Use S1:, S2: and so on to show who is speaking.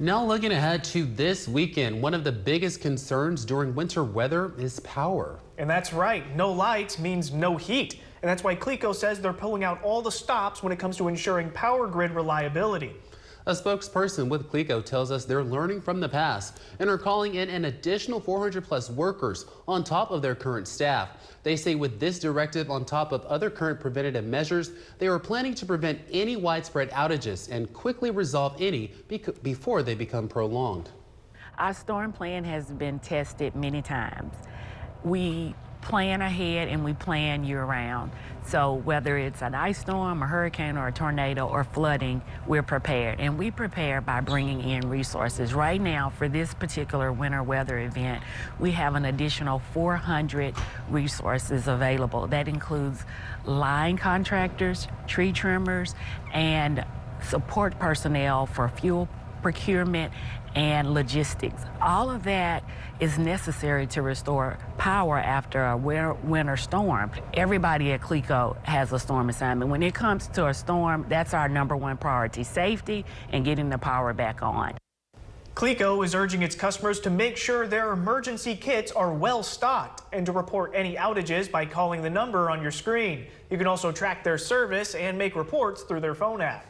S1: Now looking ahead to this weekend, one of the biggest concerns during winter weather is power.
S2: And that's right, no lights means no heat. And that's why Cleco says they're pulling out all the stops when it comes to ensuring power grid reliability.
S1: A spokesperson with Cleco tells us they're learning from the past and are calling in an additional 400+ workers on top of their current staff. They say with this directive on top of other current preventative measures, they are planning to prevent any widespread outages and quickly resolve any before they become prolonged.
S3: Our storm plan has been tested many times. We plan ahead and we plan year-round. So whether it's an ice storm, a hurricane, or a tornado, or flooding, we're prepared. And we prepare by bringing in resources. Right now, for this particular winter weather event, we have an additional 400 resources available. That includes line contractors, tree trimmers, and support personnel for fuel procurement and logistics. All of that is necessary to restore power after a winter storm. Everybody at Cleco has a storm assignment. When it comes to a storm, that's our #1 priority: safety and getting the power back on.
S2: Cleco is urging its customers to make sure their emergency kits are well stocked and to report any outages by calling the number on your screen. You can also track their service and make reports through their phone app.